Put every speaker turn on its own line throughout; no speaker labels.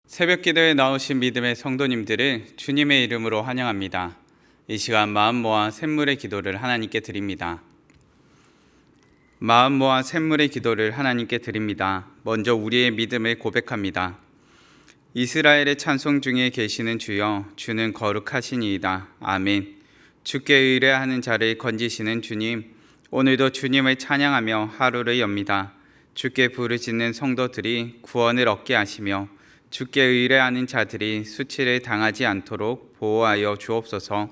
새벽 기도에 나오신 믿음의 성도님들을 주님의 이름으로 환영합니다. 이 시간 마음 모아 샘물의 기도를 하나님께 드립니다. 마음 모아 샘물의 기도를 하나님께 드립니다. 먼저 우리의 믿음을 고백합니다. 이스라엘의 찬송 중에 계시는 주여, 주는 거룩하시니이다. 아멘. 주께 의뢰하는 자를 건지시는 주님, 오늘도 주님을 찬양하며 하루를 엽니다. 주께 부르짖는 성도들이 구원을 얻게 하시며 주께 의뢰하는 자들이 수치를 당하지 않도록 보호하여 주옵소서.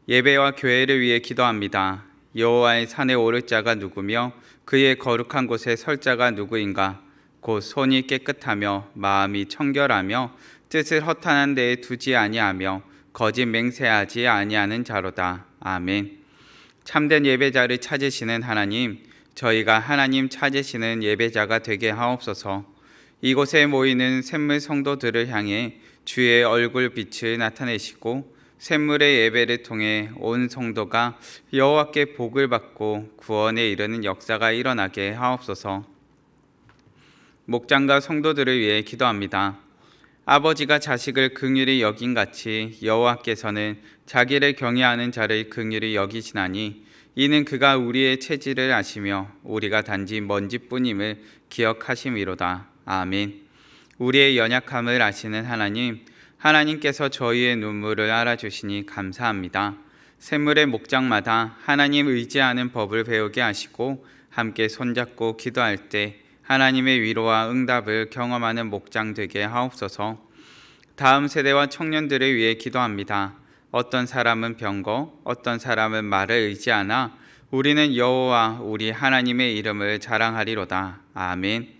예배와 교회를 위해 기도합니다. 여호와의 산에 오를 자가 누구며 그의 거룩한 곳에 설 자가 누구인가? 곧 손이 깨끗하며 마음이 청결하며 뜻을 허탄한 데에 두지 아니하며 거짓 맹세하지 아니하는 자로다. 아멘. 참된 예배자를 찾으시는 하나님, 저희가 하나님 찾으시는 예배자가 되게 하옵소서. 이곳에 모이는 샘물 성도들을 향해 주의 얼굴 빛을 나타내시고 샘물의 예배를 통해 온 성도가 여호와께 복을 받고 구원에 이르는 역사가 일어나게 하옵소서. 목장과 성도들을 위해 기도합니다. 아버지가 자식을 긍휼히 여긴 같이 여호와께서는 자기를 경외하는 자를 긍휼히 여기시나니 이는 그가 우리의 체질을 아시며 우리가 단지 먼지뿐임을 기억하심이로다. 아멘. 우리의 연약함을 아시는 하나님, 하나님께서 저희의 눈물을 알아주시니 감사합니다. 샘물의 목장마다 하나님 의지하는 법을 배우게 하시고 함께 손잡고 기도할 때 하나님의 위로와 응답을 경험하는 목장 되게 하옵소서. 다음 세대와 청년들을 위해 기도합니다. 어떤 사람은 병거, 어떤 사람은 말을 의지하나 우리는 여호와 우리 하나님의 이름을 자랑하리로다. 아멘.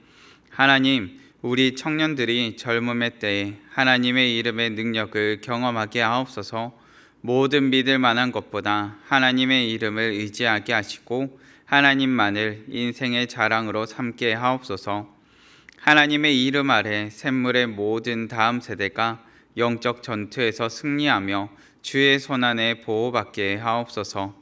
하나님, 우리 청년들이 젊음의 때에 하나님의 이름의 능력을 경험하게 하옵소서. 모든 믿을 만한 것보다 하나님의 이름을 의지하게 하시고 하나님만을 인생의 자랑으로 삼게 하옵소서. 하나님의 이름 아래 샘물의 모든 다음 세대가 영적 전투에서 승리하며 주의 손안에 보호받게 하옵소서.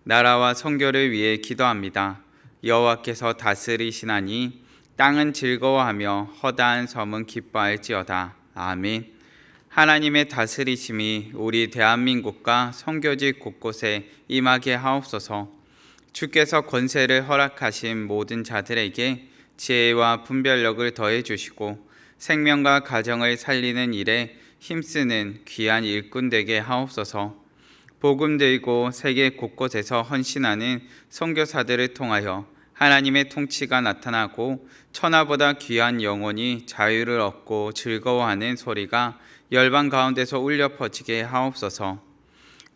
나라와 선교를 위해 기도합니다. 여호와께서 다스리시나니 땅은 즐거워하며 허다한 섬은 기뻐할지어다. 아멘. 하나님의 다스리심이 우리 대한민국과 선교지 곳곳에 임하게 하옵소서. 주께서 권세를 허락하신 모든 자들에게 지혜와 분별력을 더해 주시고 생명과 가정을 살리는 일에 힘쓰는 귀한 일꾼 되게 하옵소서. 복음 들고 세계 곳곳에서 헌신하는 선교사들을 통하여 하나님의 통치가 나타나고 천하보다 귀한 영혼이 자유를 얻고 즐거워하는 소리가 열방 가운데서 울려 퍼지게 하옵소서.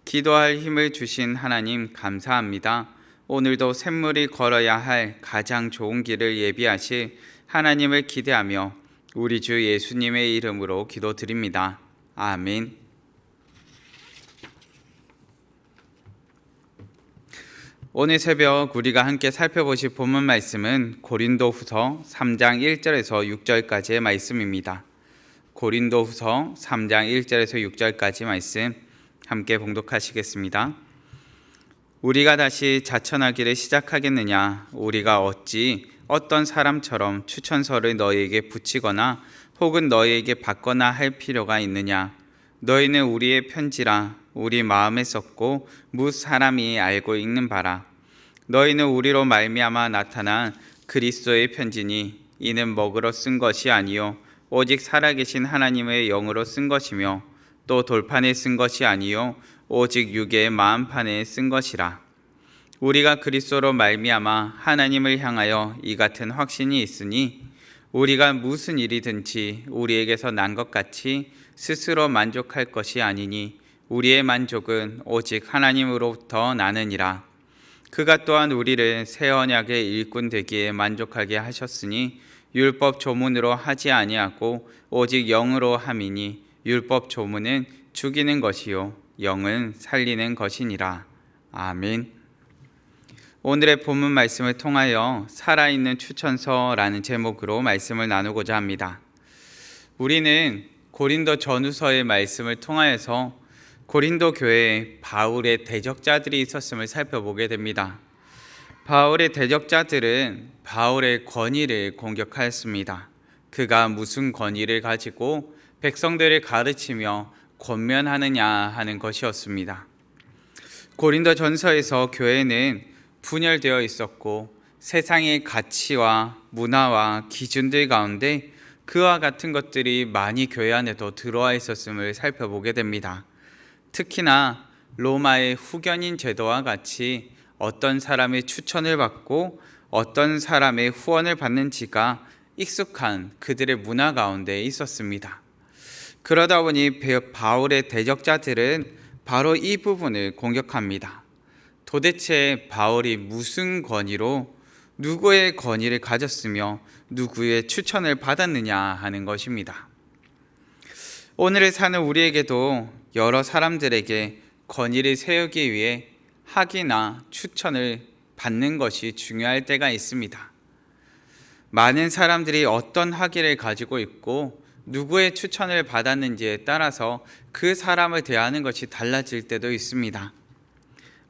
기도할 힘을 주신 하나님 감사합니다. 오늘도 샘물이 걸어야 할 가장 좋은 길을 예비하실 하나님을 기대하며 우리 주 예수님의 이름으로 기도드립니다. 아멘. 오늘 새벽 우리가 함께 살펴보실 본문 말씀은 고린도후서 3장 1절에서 6절까지의 말씀입니다. 고린도후서 3장 1절에서 6절까지 말씀 함께 봉독하시겠습니다. 우리가 다시 자천하기를 시작하겠느냐? 우리가 어찌 어떤 사람처럼 추천서를 너희에게 붙이거나 혹은 너희에게 받거나 할 필요가 있느냐? 너희는 우리의 편지라 우리 마음에 썼고 무 사람이 알고 읽는 바라. 너희는 우리로 말미암아 나타난 그리스도의 편지니 이는 먹으러 쓴 것이 아니요 오직 살아계신 하나님의 영으로 쓴 것이며 또 돌판에 쓴 것이 아니요 오직 육의 마음판에 쓴 것이라. 우리가 그리스도로 말미암아 하나님을 향하여 이 같은 확신이 있으니 우리가 무슨 일이든지 우리에게서 난 것 같이 스스로 만족할 것이 아니니 우리의 만족은 오직 하나님으로부터 나느니라. 그가 또한 우리를 새 언약의 일꾼 되기에 만족하게 하셨으니 율법 조문으로 하지 아니하고 오직 영으로 함이니 율법 조문은 죽이는 것이요 영은 살리는 것이니라. 아멘. 오늘의 본문 말씀을 통하여 살아있는 추천서라는 제목으로 말씀을 나누고자 합니다. 우리는 고린도 전후서의 말씀을 통하여서 고린도 교회에 바울의 대적자들이 있었음을 살펴보게 됩니다. 바울의 대적자들은 바울의 권위를 공격하였습니다. 그가 무슨 권위를 가지고 백성들을 가르치며 권면하느냐 하는 것이었습니다. 고린도 전서에서 교회는 분열되어 있었고 세상의 가치와 문화와 기준들 가운데 그와 같은 것들이 많이 교회 안에도 들어와 있었음을 살펴보게 됩니다. 특히나 로마의 후견인 제도와 같이 어떤 사람의 추천을 받고 어떤 사람의 후원을 받는지가 익숙한 그들의 문화 가운데 있었습니다. 그러다 보니 바울의 대적자들은 바로 이 부분을 공격합니다. 도대체 바울이 무슨 권위로 누구의 권위를 가졌으며 누구의 추천을 받았느냐 하는 것입니다. 오늘을 사는 우리에게도 여러 사람들에게 권위를 세우기 위해 학위나 추천을 받는 것이 중요할 때가 있습니다. 많은 사람들이 어떤 학위를 가지고 있고 누구의 추천을 받았는지에 따라서 그 사람을 대하는 것이 달라질 때도 있습니다.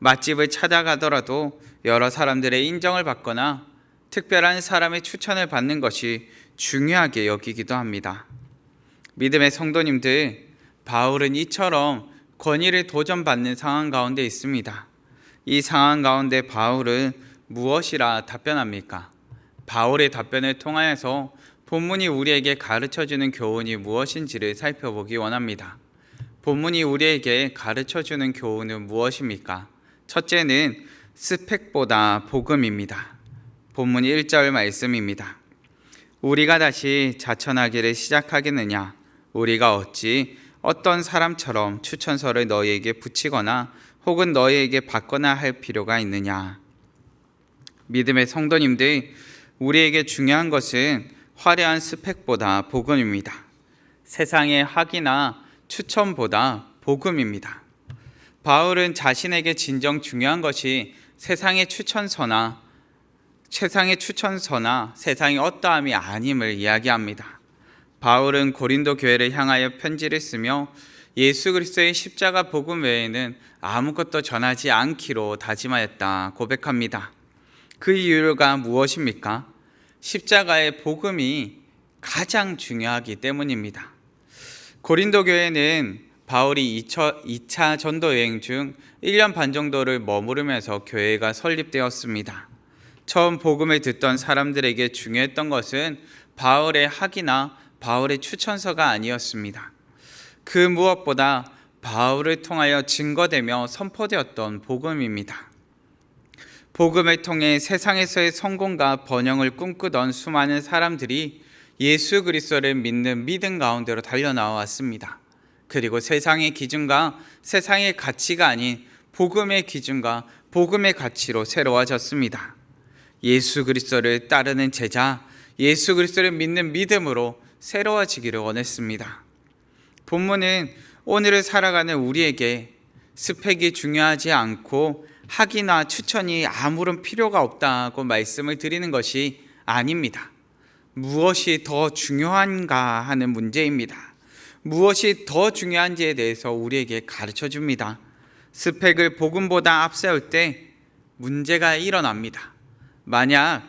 맛집을 찾아가더라도 여러 사람들의 인정을 받거나 특별한 사람의 추천을 받는 것이 중요하게 여기기도 합니다. 믿음의 성도님들, 바울은 이처럼 권위를 도전받는 상황 가운데 있습니다. 이 상황 가운데 바울은 무엇이라 답변합니까? 바울의 답변을 통하여서 본문이 우리에게 가르쳐주는 교훈이 무엇인지를 살펴보기 원합니다. 본문이 우리에게 가르쳐주는 교훈은 무엇입니까? 첫째는 스펙보다 복음입니다. 본문 1절 말씀입니다. 우리가 다시 자천하기를 시작하겠느냐? 우리가 어찌 어떤 사람처럼 추천서를 너희에게 붙이거나 혹은 너희에게 받거나 할 필요가 있느냐? 믿음의 성도님들, 우리에게 중요한 것은 화려한 스펙보다 복음입니다. 세상의 학위나 추천보다 복음입니다. 바울은 자신에게 진정 중요한 것이 세상의 추천서나 세상의 어떠함이 아님을 이야기합니다. 바울은 고린도 교회를 향하여 편지를 쓰며 예수 그리스도의 십자가 복음 외에는 아무것도 전하지 않기로 다짐하였다 고백합니다. 그 이유가 무엇입니까? 십자가의 복음이 가장 중요하기 때문입니다. 고린도 교회는 바울이 2차 전도 여행 중 1년 반 정도를 머무르면서 교회가 설립되었습니다. 처음 복음을 듣던 사람들에게 중요했던 것은 바울의 학위나 바울의 추천서가 아니었습니다. 그 무엇보다 바울을 통하여 증거되며 선포되었던 복음입니다. 복음을 통해 세상에서의 성공과 번영을 꿈꾸던 수많은 사람들이 예수 그리스도를 믿는 믿음 가운데로 달려나왔습니다. 그리고 세상의 기준과 세상의 가치가 아닌 복음의 기준과 복음의 가치로 새로워졌습니다. 예수 그리스도를 따르는 제자, 예수 그리스도를 믿는 믿음으로 새로워지기를 원했습니다. 본문은 오늘을 살아가는 우리에게 스펙이 중요하지 않고 학위나 추천이 아무런 필요가 없다고 말씀을 드리는 것이 아닙니다. 무엇이 더 중요한가 하는 문제입니다. 무엇이 더 중요한지에 대해서 우리에게 가르쳐 줍니다. 스펙을 복음보다 앞세울 때 문제가 일어납니다. 만약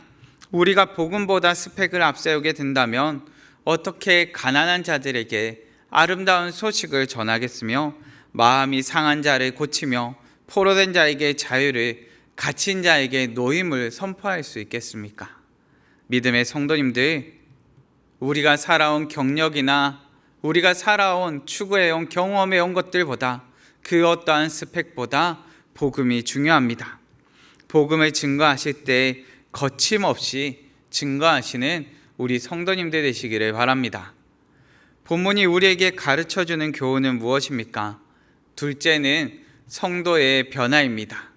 우리가 복음보다 스펙을 앞세우게 된다면 어떻게 가난한 자들에게 아름다운 소식을 전하겠으며 마음이 상한 자를 고치며 포로된 자에게 자유를, 갇힌 자에게 노임을 선포할 수 있겠습니까? 믿음의 성도님들, 우리가 살아온 경력이나 우리가 살아온 추구해온 경험해온 것들보다 그 어떠한 스펙보다 복음이 중요합니다. 복음을 증거하실 때 거침없이 증거하시는 우리 성도님들 되시기를 바랍니다. 본문이 우리에게 가르쳐주는 교훈은 무엇입니까? 둘째는 성도의 변화입니다.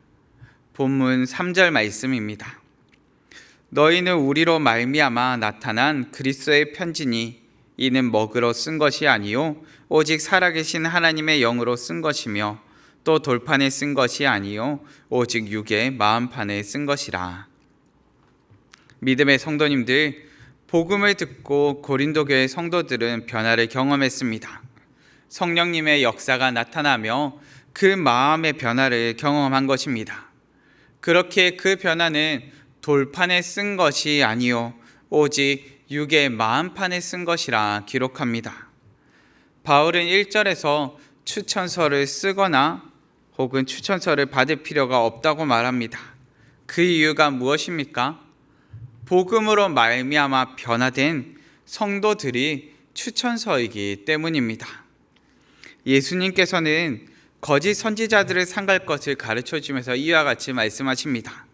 본문 3절 말씀입니다. 너희는 우리로 말미암아 나타난 그리스도의 편지니 이는 먹으로 쓴 것이 아니요 오직 살아계신 하나님의 영으로 쓴 것이며 또 돌판에 쓴 것이 아니요 오직 육의 마음판에 쓴 것이라. 믿음의 성도님들, 복음을 듣고 고린도 교회 성도들은 변화를 경험했습니다. 성령님의 역사가 나타나며 그 마음의 변화를 경험한 것입니다. 그렇게 그 변화는 돌판에 쓴 것이 아니요 오직 육의 마음판에 쓴 것이라 기록합니다. 바울은 1절에서 추천서를 쓰거나 혹은 추천서를 받을 필요가 없다고 말합니다. 그 이유가 무엇입니까? 복음으로 말미암아 변화된 성도들이 추천서이기 때문입니다. 예수님께서는 거짓 선지자들을 상갈 것을 가르쳐 주면서 이와 같이 말씀하십니다.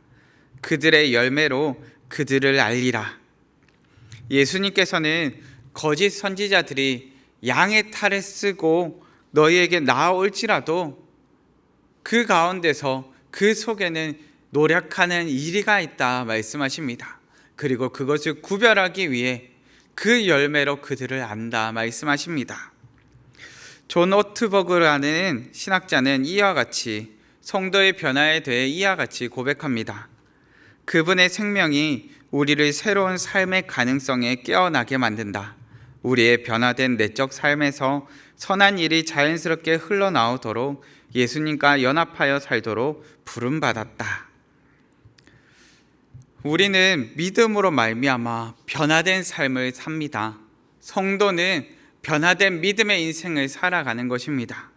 그들의 열매로 그들을 알리라. 예수님께서는 거짓 선지자들이 양의 탈을 쓰고 너희에게 나아올지라도 그 가운데서 그 속에는 노력하는 이리가 있다 말씀하십니다. 그리고 그것을 구별하기 위해 그 열매로 그들을 안다 말씀하십니다. 존 오트버그라는 신학자는 이와 같이 성도의 변화에 대해 이와 같이 고백합니다. 그분의 생명이 우리를 새로운 삶의 가능성에 깨어나게 만든다. 우리의 변화된 내적 삶에서 선한 일이 자연스럽게 흘러나오도록 예수님과 연합하여 살도록 부름받았다. 우리는 믿음으로 말미암아 변화된 삶을 삽니다. 성도는 변화된 믿음의 인생을 살아가는 것입니다.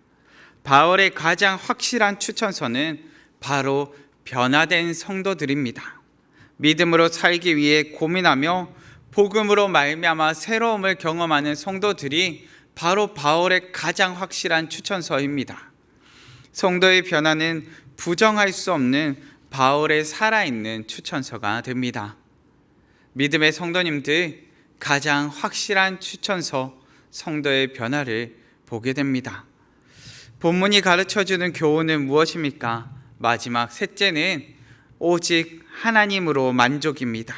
바울의 가장 확실한 추천서는 바로 변화된 성도들입니다. 믿음으로 살기 위해 고민하며 복음으로 말미암아 새로움을 경험하는 성도들이 바로 바울의 가장 확실한 추천서입니다. 성도의 변화는 부정할 수 없는 바울의 살아있는 추천서가 됩니다. 믿음의 성도님들, 가장 확실한 추천서 성도의 변화를 보게 됩니다. 본문이 가르쳐주는 교훈은 무엇입니까? 마지막 셋째는 오직 하나님으로 만족입니다.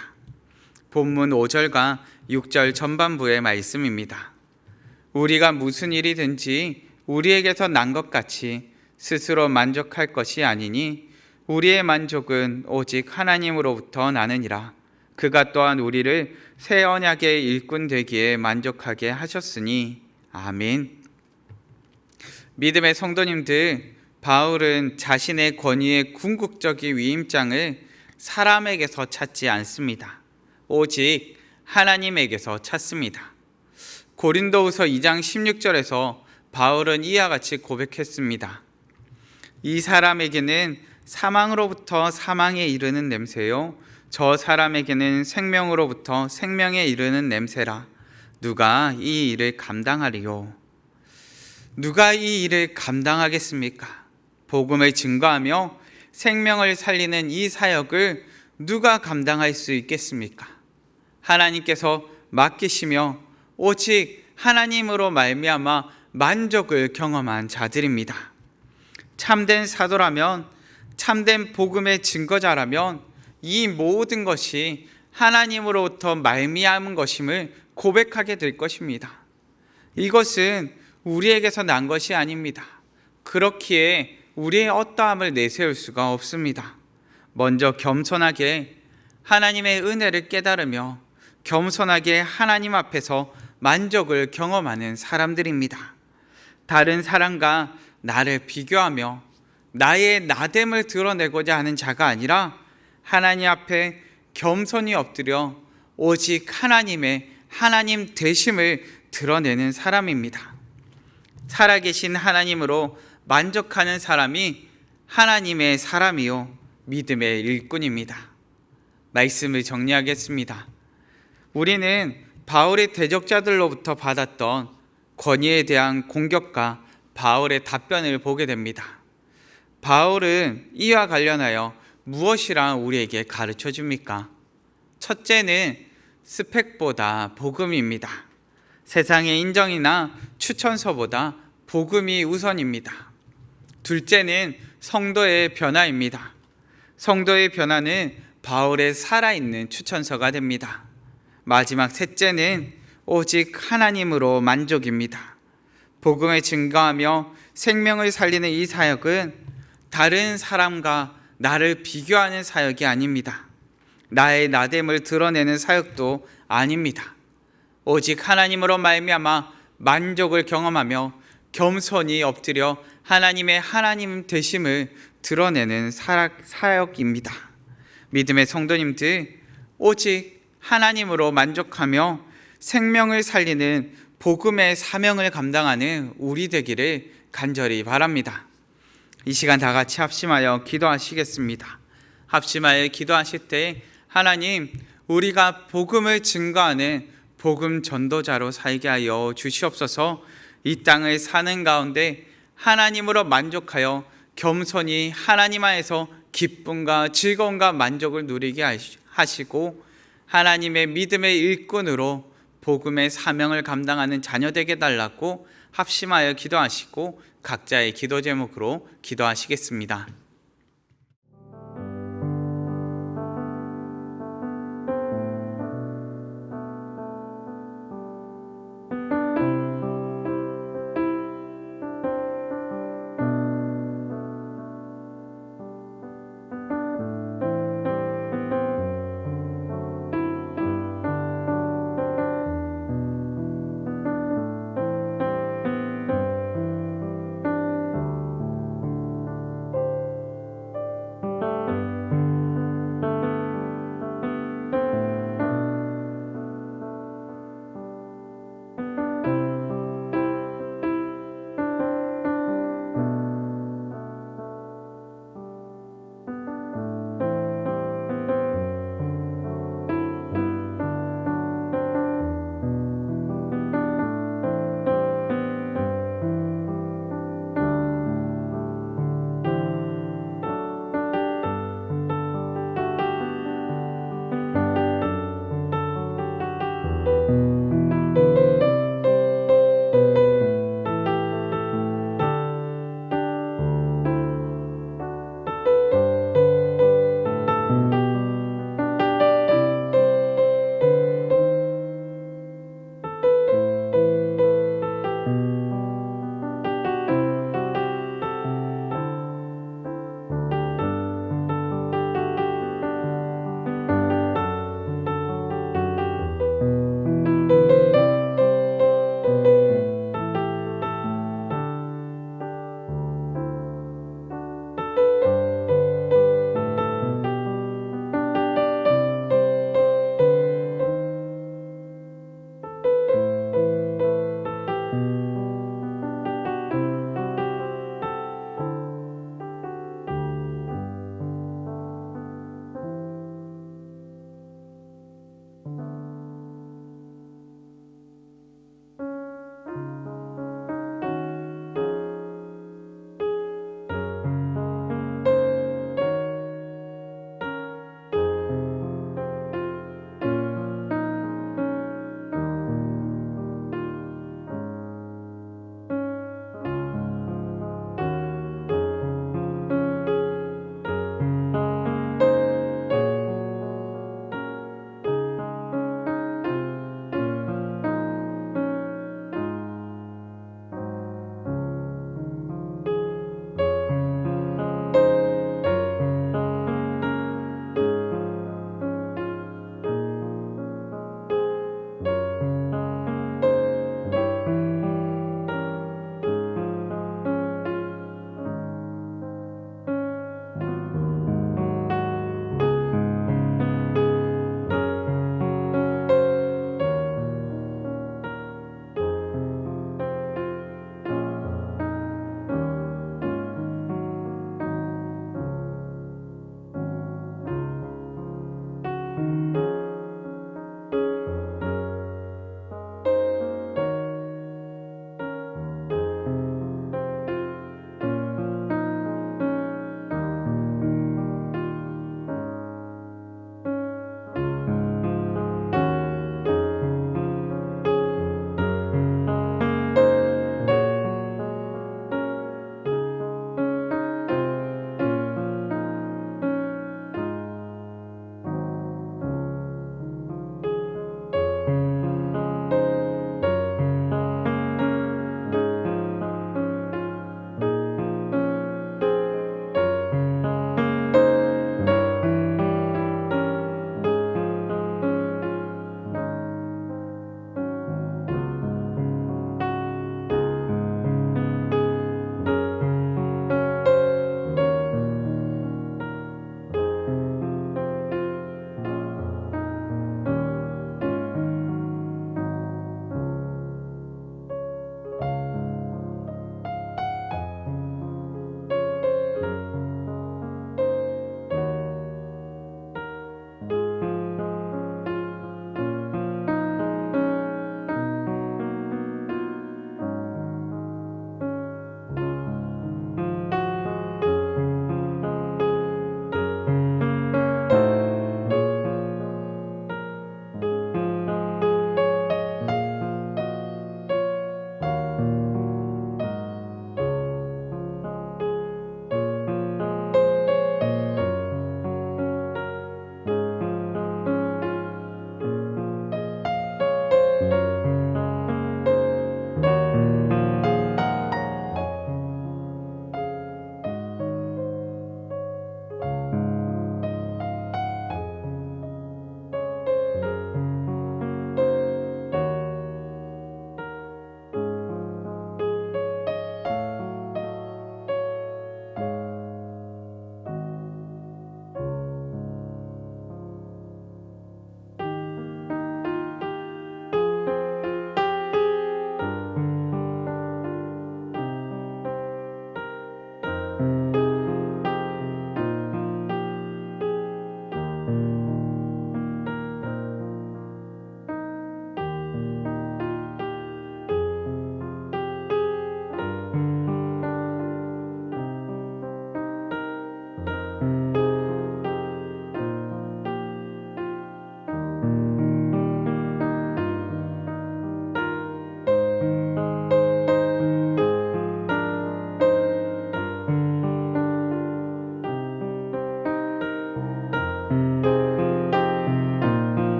본문 5절과 6절 전반부의 말씀입니다. 우리가 무슨 일이든지 우리에게서 난 것 같이 스스로 만족할 것이 아니니 우리의 만족은 오직 하나님으로부터 나느니라. 그가 또한 우리를 새 언약의 일꾼 되기에 만족하게 하셨으니 아멘. 믿음의 성도님들, 바울은 자신의 권위의 궁극적인 위임장을 사람에게서 찾지 않습니다. 오직 하나님에게서 찾습니다. 고린도후서 2장 16절에서 바울은 이와 같이 고백했습니다. 이 사람에게는 사망으로부터 사망에 이르는 냄새요, 저 사람에게는 생명으로부터 생명에 이르는 냄새라. 누가 이 일을 감당하리요? 누가 이 일을 감당하겠습니까? 복음을 증거하며 생명을 살리는 이 사역을 누가 감당할 수 있겠습니까? 하나님께서 맡기시며 오직 하나님으로 말미암아 만족을 경험한 자들입니다. 참된 사도라면, 참된 복음의 증거자라면 이 모든 것이 하나님으로부터 말미암은 것임을 고백하게 될 것입니다. 이것은 우리에게서 난 것이 아닙니다. 그렇기에 우리의 어떠함을 내세울 수가 없습니다. 먼저 겸손하게 하나님의 은혜를 깨달으며 겸손하게 하나님 앞에서 만족을 경험하는 사람들입니다. 다른 사람과 나를 비교하며 나의 나됨을 드러내고자 하는 자가 아니라 하나님 앞에 겸손히 엎드려 오직 하나님의 하나님 되심을 드러내는 사람입니다. 살아계신 하나님으로 만족하는 사람이 하나님의 사람이요 믿음의 일꾼입니다. 말씀을 정리하겠습니다. 우리는 바울의 대적자들로부터 받았던 권위에 대한 공격과 바울의 답변을 보게 됩니다. 바울은 이와 관련하여 무엇이라 우리에게 가르쳐 줍니까? 첫째는 스펙보다 복음입니다. 세상의 인정이나 추천서보다 복음이 우선입니다. 둘째는 성도의 변화입니다. 성도의 변화는 바울의 살아있는 추천서가 됩니다. 마지막 셋째는 오직 하나님으로 만족입니다. 복음을 증거하며 생명을 살리는 이 사역은 다른 사람과 나를 비교하는 사역이 아닙니다. 나의 나됨을 드러내는 사역도 아닙니다. 오직 하나님으로 말미암아 만족을 경험하며 겸손히 엎드려 하나님의 하나님 되심을 드러내는 사역입니다. 믿음의 성도님들, 오직 하나님으로 만족하며 생명을 살리는 복음의 사명을 감당하는 우리 되기를 간절히 바랍니다. 이 시간 다 같이 합심하여 기도하시겠습니다. 합심하여 기도하실 때 하나님, 우리가 복음을 증거하는 복음 전도자로 살게 하여 주시옵소서. 이 땅을 사는 가운데 하나님으로 만족하여 겸손히 하나님 안에서 기쁨과 즐거움과 만족을 누리게 하시고 하나님의 믿음의 일꾼으로 복음의 사명을 감당하는 자녀 되게 달라고 합심하여 기도하시고 각자의 기도 제목으로 기도하시겠습니다.